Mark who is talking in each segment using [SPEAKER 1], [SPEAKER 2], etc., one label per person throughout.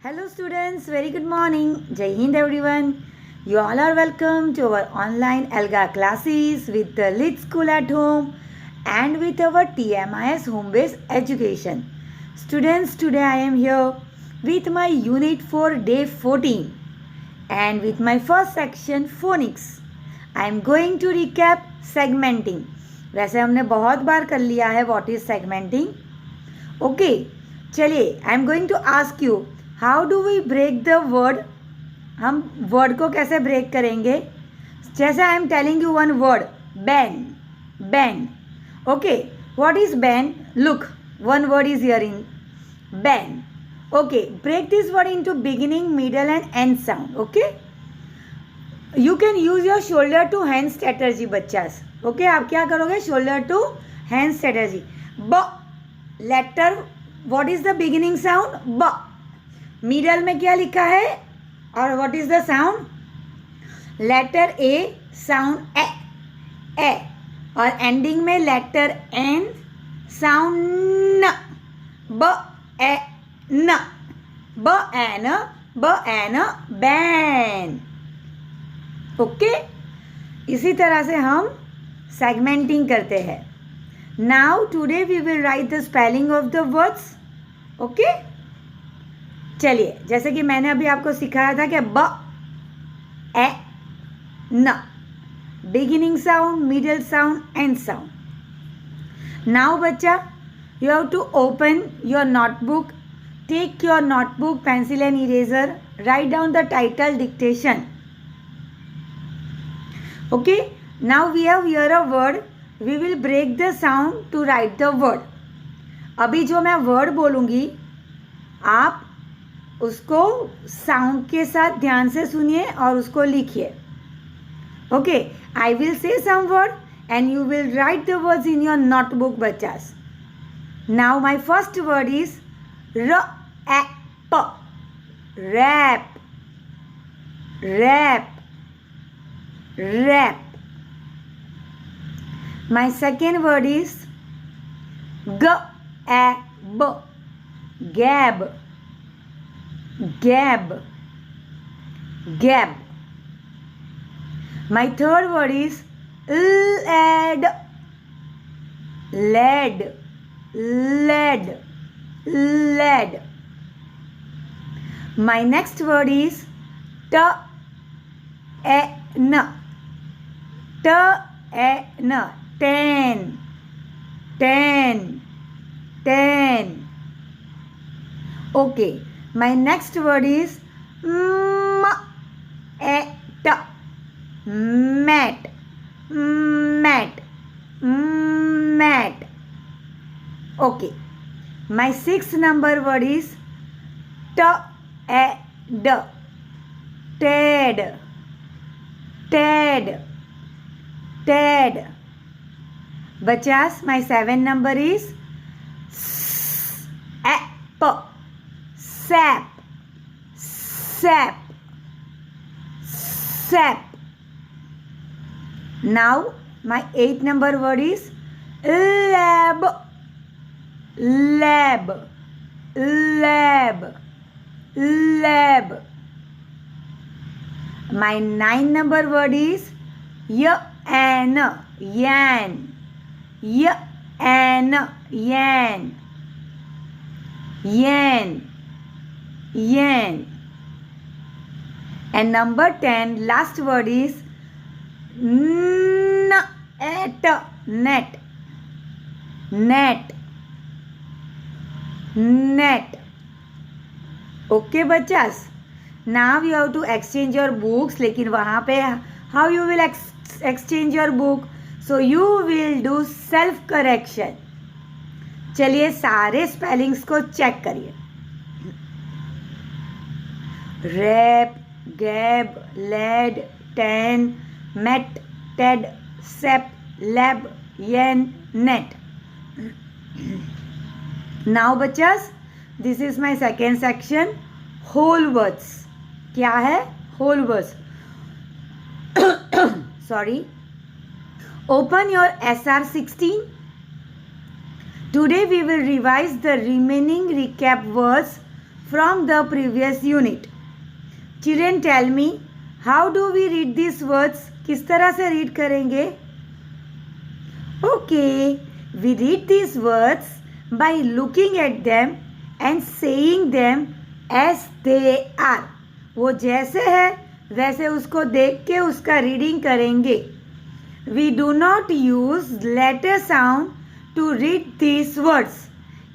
[SPEAKER 1] Hello students, very good morning. Jai Hind everyone. You all are welcome to our online ALGA classes with the Lit School at Home and with our TMIS Home Based Education. Students, today I am here with my Unit 4 Day 14 and with my first section Phonics. I am going to recap segmenting. वैसे हमने बहुत बार कर लिया है what is segmenting. Okay, चलिए I am going to ask you how do we break the word. हम word को कैसे ब्रेक करेंगे. जैसे I am telling you one word ban. Ban. Okay, what is ban. Look, one word is here in ban. Okay, break this word into beginning, middle and end sound. Okay, you can use your shoulder to hand strategy बच्चास. Okay, आप क्या करोगे. Shoulder to hand strategy. ब letter, what is the beginning sound. ब. Middle में क्या लिखा है और what is the sound. Letter A, sound ए. ए. और एंडिंग में लेटर एन, साउंड न. ब ए न. ब एन. ब एन बैन. ओके, इसी तरह से हम सेगमेंटिंग करते हैं. Now today we will write the spelling of the words. Okay, चलिए जैसे कि मैंने अभी आपको सिखाया था कि ब ए न, beginning sound, middle sound, end sound. Now बच्चा, you have to open your notebook. Take your notebook, pencil and eraser. Write down the title dictation. Okay, now we have here a word. We will break the sound to write the word. अभी जो मैं word बोलूँगी आप उसको sound के साथ ध्यान से सुनिए और उसको लिखिए. Okay, I will say some word and you will write the words in your notebook बच्चास. Now my first word is र ए प. Rap. Rap. Rap. My second word is gab. Gab. Gab. Gab. My third word is led. Led. Led. Led. My next word is ten. Ten. 10. 10. 10. Okay, my next word is mat. Mat. Mat. Mat. Okay, my sixth number word is ted. Ted. Ted. Ted. Bachas, my 7 number is sap. Sap. Sap. Sap. Now my 8 number word is lab. Lab. Lab. Lab. My 9 number word is yan. Yan. Yan. Yan. Yan. Yan. And number 10, last word is net. Net. Net. Net. Okay बच्चास, now you have to exchange your books. लेकिन वहाँ पे how you will exchange your book. So you will do self correction. चलिए सारे spellings को check करिए. Rap, gab, led, ten, met, Ted, sep, lab, yen, net. Now बच्चास, this is my second section, whole words. क्या है. Whole words. Sorry. Open your SR 16. Today we will revise the remaining recap words from the previous unit. Children, tell me, how do we read these words? किस तरह से read करेंगे? Okay, we read these words by looking at them and saying them as they are. वो जैसे है वैसे उसको देख के उसका रीडिंग करेंगे. We do not use letter sound to read these words.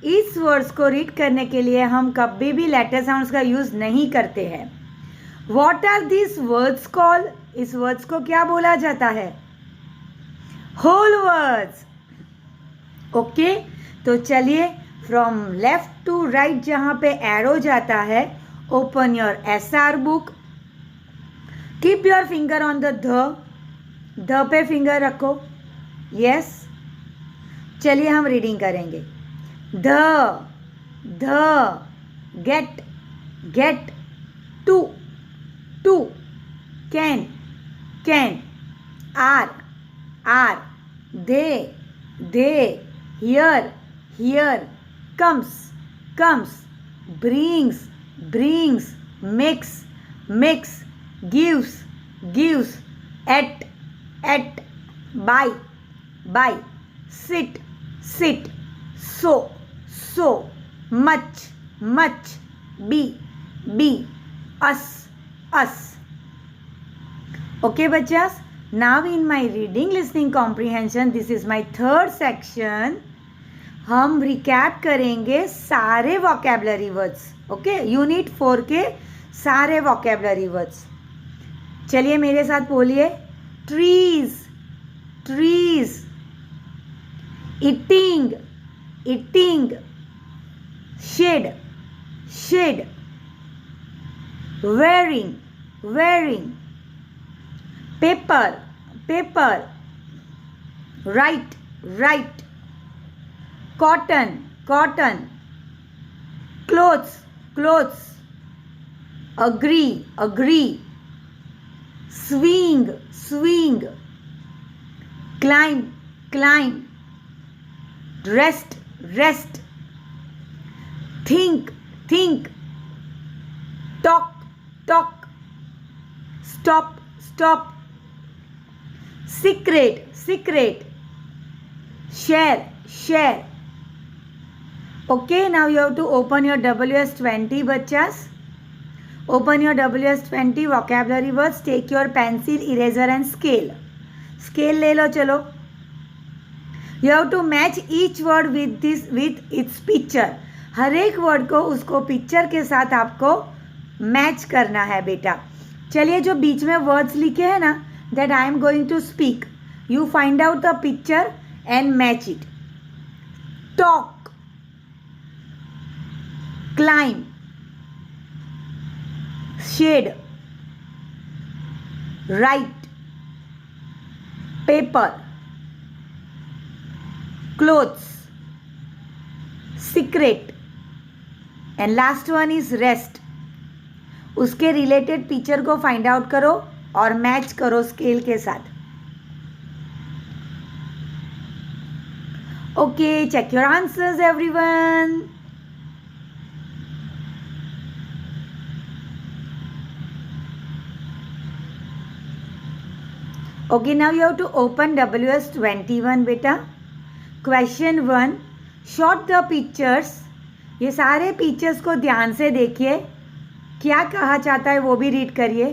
[SPEAKER 1] इस वर्ड्स को रीड करने के लिए हम कभी भी लेटर साउंड्स का यूज़ नहीं करते हैं. What are these words called? इस वर्ड्स को क्या बोला जाता है? Whole words. ओके, तो चलिए फ्रॉम लेफ्ट टू राइट जहाँ पे एरो जाता है, open your SR book. Keep your finger on the पे फिंगर रखो. यस, चलिए हम रीडिंग करेंगे. The get to can are they here comes brings makes gives at buy sit so much be us. Okay bachas, now in my reading listening comprehension, this is my third section. हम recap करेंगे सारे vocabulary words. Okay, unit 4 के सारे vocabulary words. चलिए मेरे साथ बोलिए. Trees eating shed wearing paper right cotton clothes agree swing climb rest think talk stop secret share. Okay, now you have to open your WS20 bachas. Open your WS20 vocabulary words. Take your pencil, eraser and scale. Scale ले लो चलो. You have to match each word with its picture. हर एक word को उसको picture के साथ आपको match करना है बेटा. चलिए जो बीच में वर्ड्स लिखे हैं ना, that I am going to speak. You find out the picture and match it. Talk, climb, shade, write, paper, clothes, secret and last one is rest. उसके रिलेटेड पिक्चर को फाइंड आउट करो और match करो scale के साथ. Okay, check your answers everyone. Okay, now you have to open WS21 बेटा. Question 1, short the pictures. ये सारे पिक्चर्स को ध्यान से देखिए, क्या कहा चाहता है वो भी रीड करिए.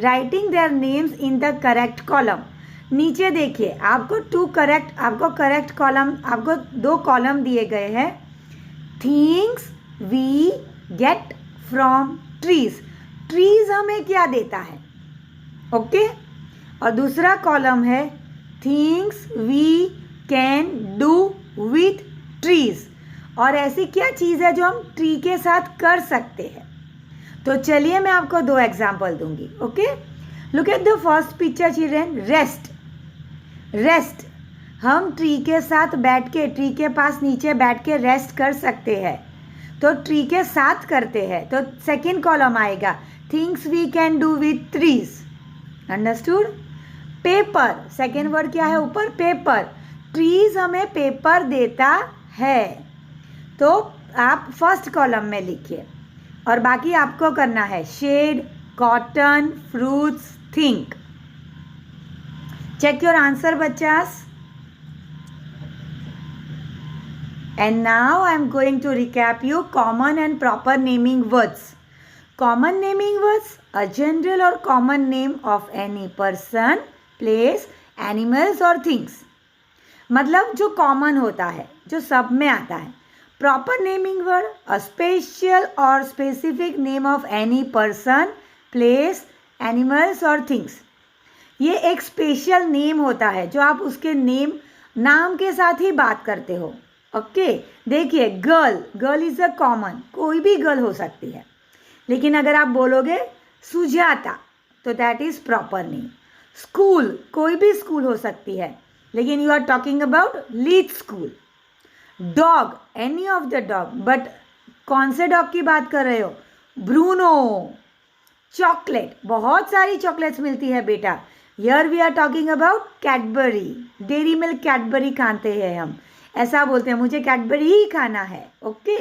[SPEAKER 1] Writing their names in the correct column. नीचे देखिए, आपको करेक्ट कॉलम, आपको 2 कॉलम दिए गए हैं. Things we get from trees. Trees हमें क्या देता है? ओके. और दूसरा कॉलम है things we can do with trees. और ऐसी क्या चीज़ है जो हम ट्री के साथ कर सकते हैं? तो चलिए मैं आपको 2 एग्जाम्पल दूंगी. Okay, look at the first picture children. Rest हम ट्री के साथ बैठ के, ट्री के पास नीचे बैठ के रेस्ट कर सकते हैं, तो ट्री के साथ करते हैं. तो सेकेंड कॉलम आएगा things we can do with trees. Understood. Paper, second word क्या है ऊपर? पेपर. ट्रीज हमें पेपर देता है, तो आप फर्स्ट कॉलम में लिखिए. और बाकी आपको करना है shade, cotton, fruits, think. Check your answer, bachas. And now I am going to recap you common and proper naming words. Common naming words, a general or common name of any person, place, animals or things. मतलब जो common होता है, जो सब में आता है. Proper naming word, a special और specific name of any person, place, animals और थिंग्स. ये एक स्पेशल नेम होता है जो आप उसके नाम के साथ ही बात करते हो. ओके, देखिए गर्ल इज़ अ कॉमन, कोई भी गर्ल हो सकती है. लेकिन अगर आप बोलोगे सुजाता तो that is proper name. School, कोई भी स्कूल हो सकती है, लेकिन you are talking about lead school. Dog, any of the dog, but कौन से डॉग की बात कर रहे हो? ब्रूनो. चॉकलेट, बहुत सारी चॉकलेट्स मिलती है बेटा. Here we are talking about Cadbury. Dairy milk Cadbury खाते हैं हम, ऐसा बोलते हैं मुझे कैडबरी ही खाना है. ओके,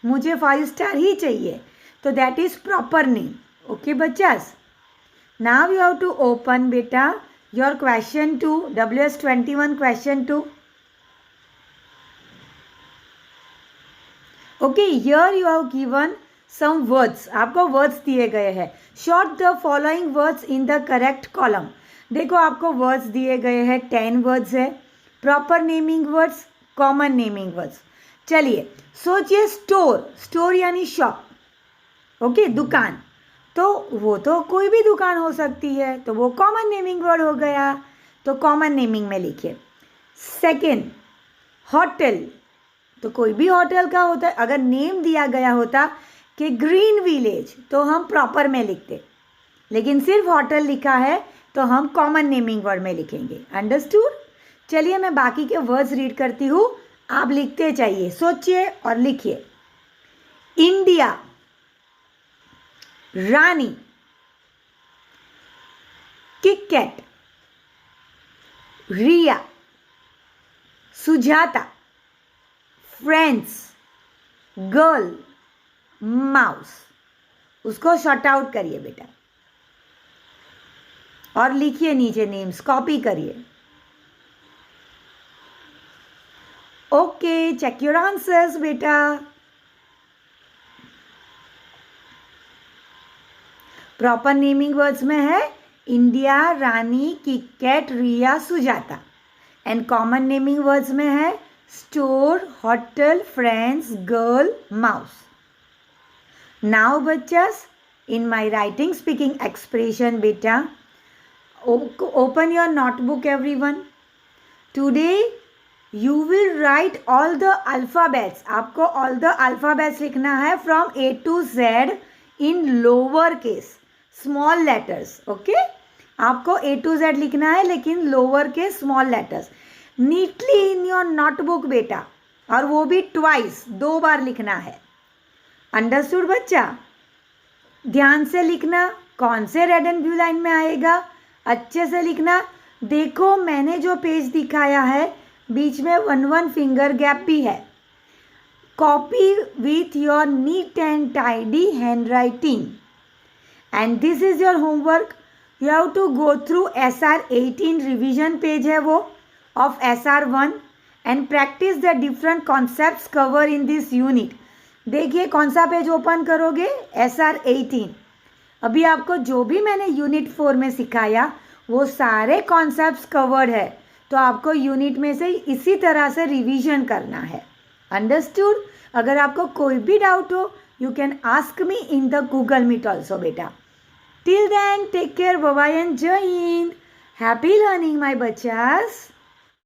[SPEAKER 1] मुझे 5 स्टार ही चाहिए, तो that is proper name. Okay बच्चास, now you have to open बेटा your question 2, WS21 question 2. Okay, here you have given some words. आपको वर्ड्स दिए गए हैं. Sort the following words in the correct column. देखो आपको वर्ड्स दिए गए हैं, 10 वर्ड्स है. Proper naming words, common naming words. चलिए सोचिए, स्टोर यानी शॉप. ओके, दुकान, तो वो तो कोई भी दुकान हो सकती है, तो वो कॉमन नेमिंग वर्ड हो गया, तो कॉमन नेमिंग में लिखिए. सेकेंड, होटल, तो कोई भी होटल का होता है. अगर नेम दिया गया होता कि ग्रीन विलेज तो हम प्रॉपर में लिखते, लेकिन सिर्फ होटल लिखा है तो हम कॉमन नेमिंग वर्ड में लिखेंगे. अंडरस्टूड? चलिए मैं बाकी के वर्ड्स रीड करती हूँ, आप लिखते चाहिए, सोचिए और लिखिए. India, Rani, KitKat, Riya, Sujata, friends, girl, mouse. उसको शॉर्ट आउट करिए बेटा और लिखिए नीचे नेम्स, कॉपी करिए. ओके, चेक योर आंसर्स बेटा. प्रॉपर नेमिंग वर्ड्स में है India, Rani, KitKat, Riya, Sujata. And common naming words में है store, hotel, friends, girl, mouse. Now बच्चास, in my writing speaking expression बेटा, open your notebook everyone. Today you will write all the alphabets. आपको all the alphabets लिखना है from A to Z in lower case, small letters. Okay? आपको A to Z लिखना है लेकिन lower case small letters. Neatly in your notebook बेटा, और वो भी twice, 2 बार लिखना है. Understood बच्चा? ध्यान से लिखना, कौन से रेड एंड ब्लू लाइन में आएगा, अच्छे से लिखना. देखो मैंने जो पेज दिखाया है बीच में 1 फिंगर गैप भी है. Copy with your neat and tidy handwriting. And this is your homework. You have to go through SR18 revision page है वो of SR1 and practice the different concepts cover in this unit. देखिए कौन सा page open करोगे, SR18. अभी आपको जो भी मैंने यूनिट 4 में सिखाया वो सारे कॉन्सेप्ट्स कवर्ड है, तो आपको यूनिट में से इसी तरह से रिवीजन करना है. अंडरस्टूड? अगर आपको कोई भी डाउट हो you can ask me in the Google Meet also बेटा. Till then take care, bye bye and जय हिंद. Happy learning my बच्चास.